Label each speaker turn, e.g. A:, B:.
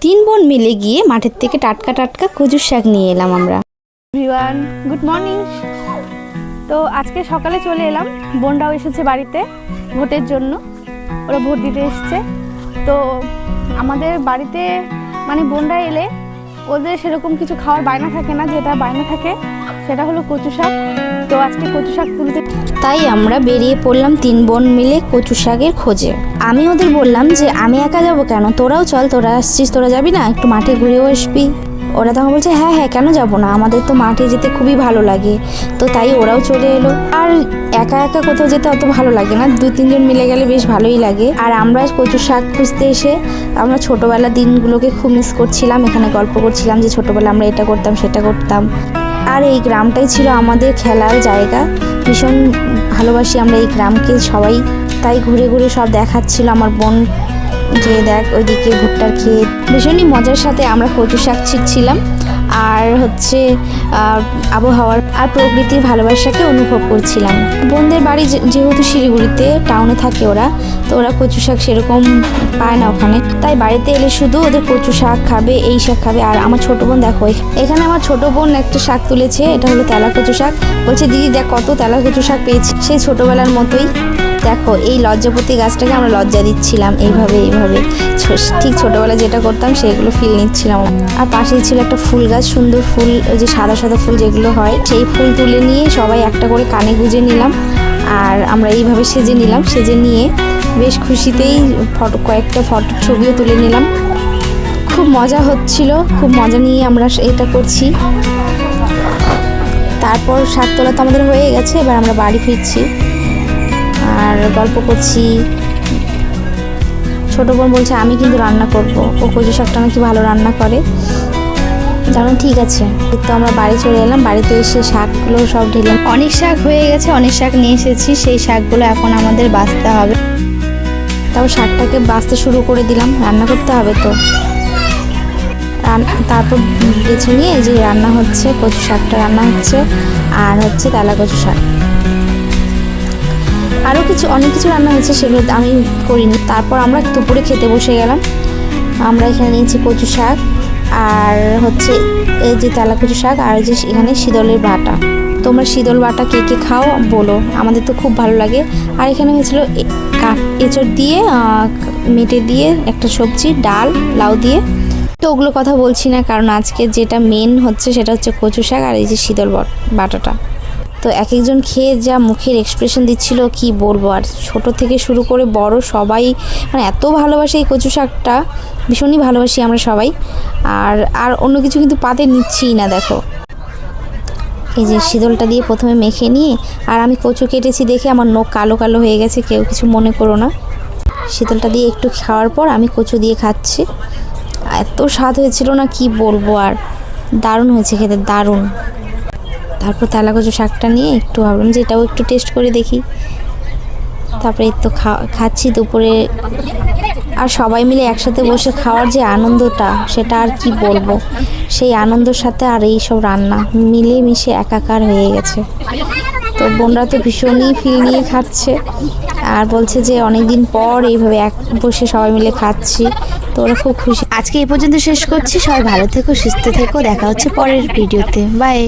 A: তিন বোন মিলে গিয়ে মাঠের থেকে টাটকা টাটকা কচুর শাক নিয়ে এলাম আমরা।
B: Everyone, good morning. তো আজকে সকালে চলে এলাম, বোনরাও এসেছে বাড়িতে ভোটের জন্য, ওরা ভোট দিতে এসছে। তো আমাদের বাড়িতে মানে বোনরা এলে ওদের সেরকম কিছু খাওয়ার বায়না থাকে না, যেটা বায়না থাকে সেটা হলো কচু শাক। তো আজকে কচু শাক তুলতে
A: তাই আমরা বেরিয়ে পড়লাম তিন বোন মিলে কচু শাকের খোঁজে। আমি ওদের বললাম যে আমি একা যাবো কেন, তোরাও চল, তোরা আসছিস, তোরা যাবি না, একটু মাঠে ঘুরেও আসবি। ওরা তখন বলছে হ্যাঁ হ্যাঁ কেন যাব না, আমাদের তো মাঠে যেতে খুবই ভালো লাগে। তো তাই ওরাও চলে এলো। আর একা একা কোথাও যেতে অত ভালো লাগে না, দু তিনজন মিলে গেলে বেশ ভালোই লাগে। আর আমরা কচু শাক খুঁজতে এসে আমরা ছোটোবেলার দিনগুলোকে খুব মিস করছিলাম। এখানে গল্প করছিলাম যে ছোটোবেলা আমরা এটা করতাম সেটা করতাম। আর এই গ্রামটাই ছিল আমাদের খেলার জায়গা, ভীষণ ভালোবাসি আমরা এই গ্রামকে সবাই। তাই ঘুরে ঘুরে সব দেখাচ্ছিল আমার বোন যে দেখ ওইদিকে ভুট্টার ক্ষেত। ভীষণই মজার সাথে আমরা কচু শাক ছিটছিলাম আর আবহাওয়ার আর প্রকৃতির ভালোবাসাকে অনুভব করছিলাম। বোনদের বাড়ি যেহেতু শিলিগুড়িতে টাউনে থাকে ওরা, তো ওরা কচু শাক সেরকম পায় না ওখানে। তাই বাড়িতে এলে শুধু ওদের কচু শাক খাবে, এই শাক খাবে। আর আমার ছোটো বোন দেখো, এখানে আমার ছোটো বোন একটা শাক তুলেছে, এটা হলো তেলা কচু শাক। বলছে দিদি দেখ কত তেলা কচু শাক পেয়েছি, সেই ছোটোবেলার মতোই। দেখো এই লজ্জাপতি গাছটাকে আমরা লজ্জা দিচ্ছিলাম এইভাবে ঠিক ছোটোবেলায় যেটা করতাম সেগুলো ফিল নিচ্ছিলাম। আর পাশেই ছিল একটা ফুল গাছ, সুন্দর ফুল, ওই যে সাদা সাদা ফুল যেগুলো হয়, সেই ফুল তুলে নিয়ে সবাই একটা করে কানে গুঁজে নিলাম। আর আমরা এইভাবে সেজে নিলাম, সেজে নিয়ে বেশ খুশিতেই কয়েকটা ফটো ছবিও তুলে নিলাম। খুব মজা হচ্ছিল, খুব মজা নিয়ে আমরা এটা করছি। তারপর শাক তোলা তো আমাদের হয়ে গেছে, এবার আমরা বাড়ি ফিরছি আর গল্প করছি। ছোটো বোন বলছে আমি কিন্তু রান্না করব, ও কচু শাকটা নাকি ভালো রান্না করে। যেমন ঠিক আছে। তো আমরা বাড়ি চলে এলাম, বাড়িতে এসে শাকগুলো সব ঢেলে অনেক শাক হয়ে গেছে, অনেক শাক নিয়ে এসেছি। সেই শাকগুলো এখন আমাদের বাছতে হবে। তারপর শাকটাকে বাছতে শুরু করে দিলাম, রান্না করতে হবে তো। তারপর বেছে নিয়ে যে রান্না হচ্ছে, কচু শাকটা রান্না হচ্ছে আর হচ্ছে তেলা কচু শাক। আরও অনেক কিছু রান্না হয়েছে, সেগুলো আমি করিনি। তারপর আমরা দুপুরে খেতে বসে গেলাম। আমরা এখানে নিয়েছি কচু শাক আর হচ্ছে এই যে তেলা কচু শাক আর যে এখানে শীতলের বাটা। তোমরা শীতল বাটা কে কে খাও বলো, আমাদের তো খুব ভালো লাগে। আর এখানে হয়েছিল এঁচড় দিয়ে মেটে দিয়ে একটা সবজি, ডাল, লাউ দিয়ে। তো ওগুলো কথা বলছি না, কারণ আজকে যেটা মেন হচ্ছে সেটা হচ্ছে কচু শাক আর এই যে শীতল বাটাটা। তো এক একজন খেয়ে যা মুখের এক্সপ্রেশন দিচ্ছিল কি বলবো। আর ছোট থেকে শুরু করে বড় সবাই মানে এত ভালোবাসে এই কচু শাকটা, ভীষণই ভালোবাসি আমরা সবাই। আর অন্য কিছু কিন্তু পাতে নিচ্ছিই না। দেখো এই যে শীতলটা দিয়ে প্রথমে মেখে নিয়ে, আর আমি কচু কেটেছি দেখে আমার নখ কালো কালো হয়ে গেছে, কেউ কিছু মনে করো না। শীতলটা দিয়ে একটু খাওয়ার পর আমি কচু দিয়ে খাচ্ছি। এত স্বাদ হয়েছিল না কি বলবো, আর দারুণ হয়েছে খেতে, দারুণ। তারপর তেলা কচু শাকটা নিয়ে একটু ভাবলাম যে এটাও একটু টেস্ট করে দেখি। তারপরে এই তো খাচ্ছি দুপুরে। আর সবাই মিলে একসাথে বসে খাওয়ার যে আনন্দটা, সেটা আর কি বলবো। সেই আনন্দের সাথে আর এই সব রান্না মিলে মিশে একাকার হয়ে গেছে। তো বোনরা তো ভীষণই ফিল নিয়ে খাচ্ছে আর বলছে যে অনেকদিন পর এইভাবে বসে সবাই মিলে খাচ্ছি। তো ওরা খুব খুশি। আজকে এই পর্যন্ত শেষ করছি। সবাই ভালো থেকো, সুস্থ থেকো, দেখা হচ্ছে পরের ভিডিওতে। বাই।